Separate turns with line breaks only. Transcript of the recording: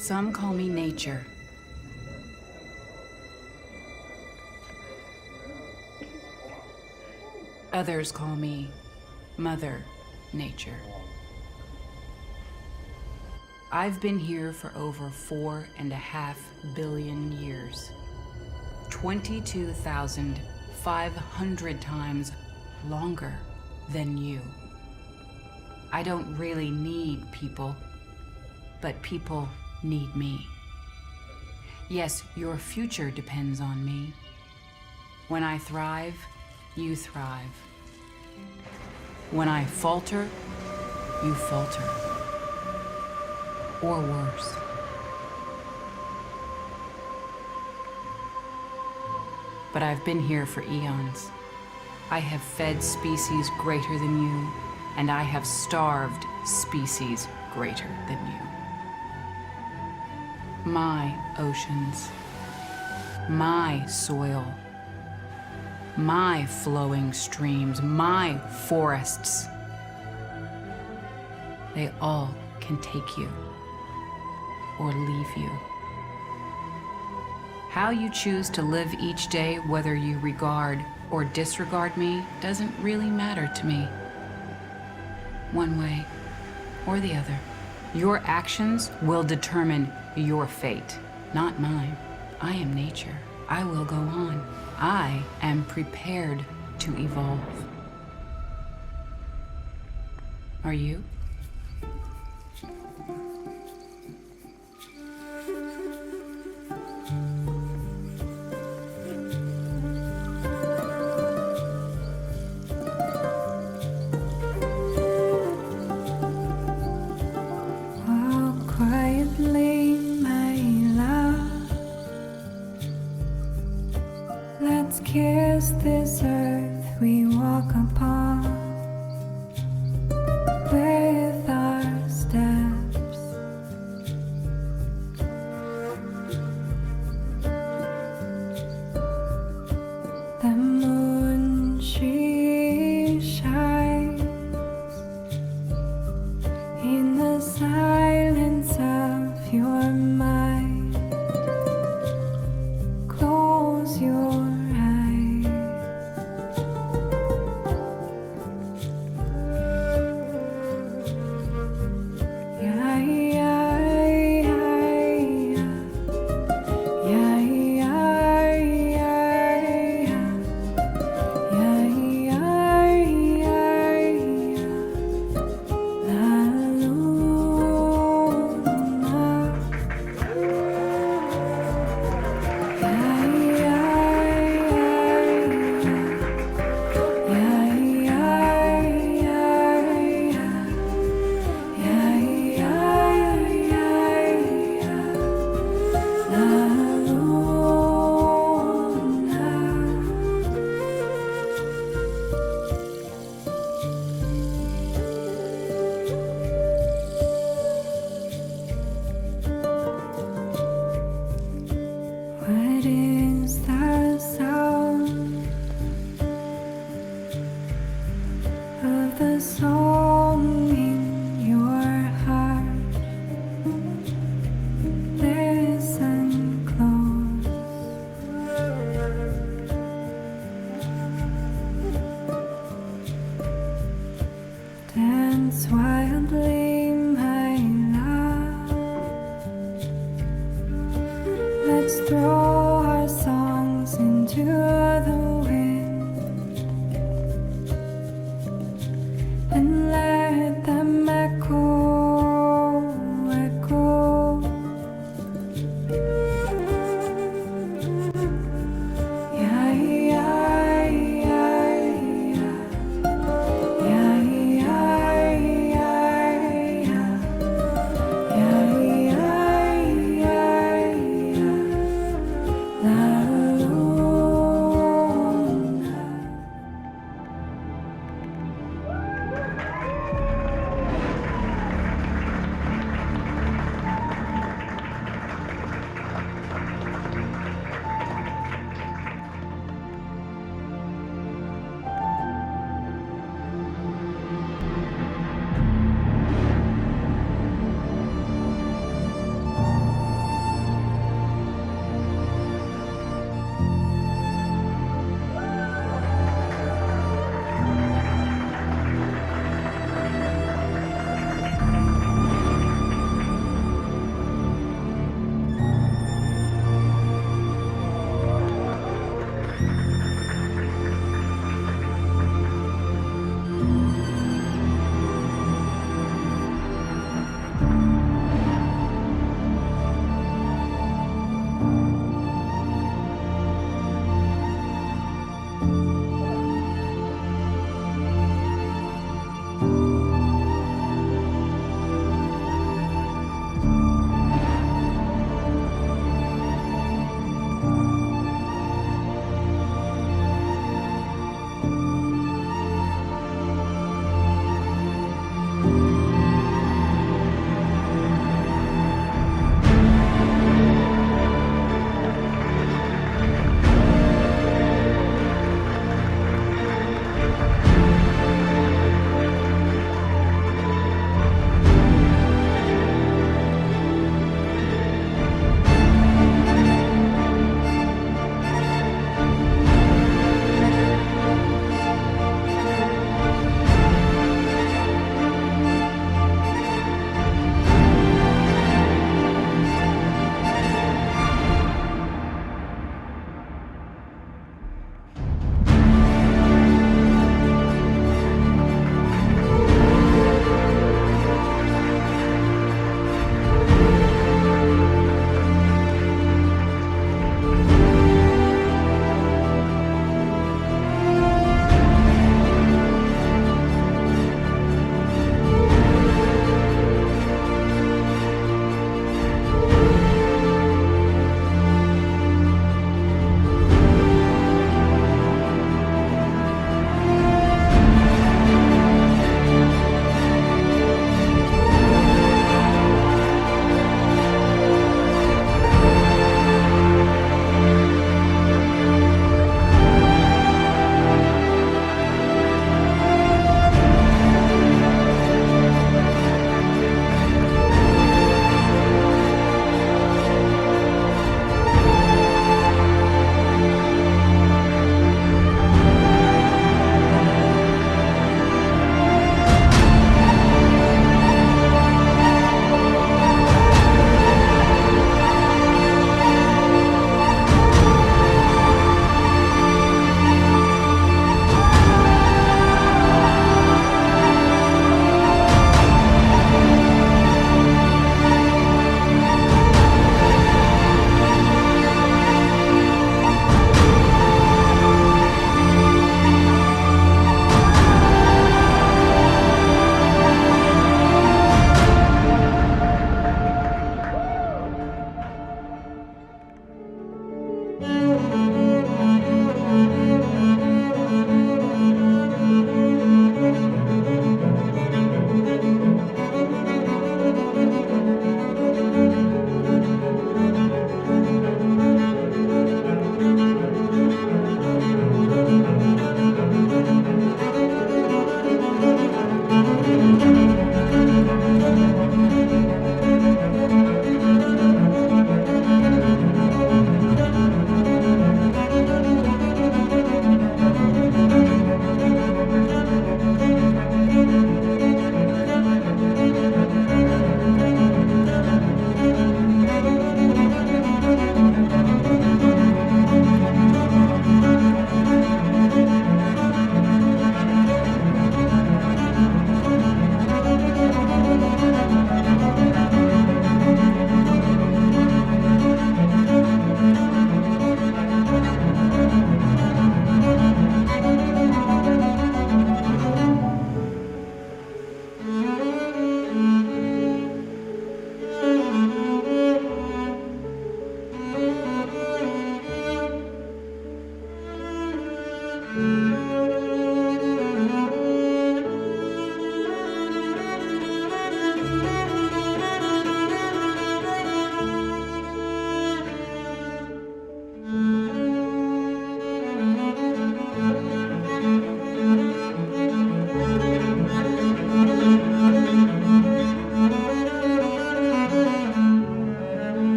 Some call me nature. Others call me Mother Nature. I've been here for over 4.5 billion years. 22,500 times longer than you. I don't really need people, but people need me. Yes, your future depends on me. When I thrive, you thrive. When I falter, you falter. Or worse. But I've been here for eons. I have fed species greater than you, and I have starved species greater than you. My oceans, my soil, my flowing streams, my forests, they all can take you or leave you. How you choose to live each day, whether you regard or disregard me, doesn't really matter to me. One way or the other. Your actions will determine your fate, not mine. I am nature. I will go on. I am prepared to evolve. Are you?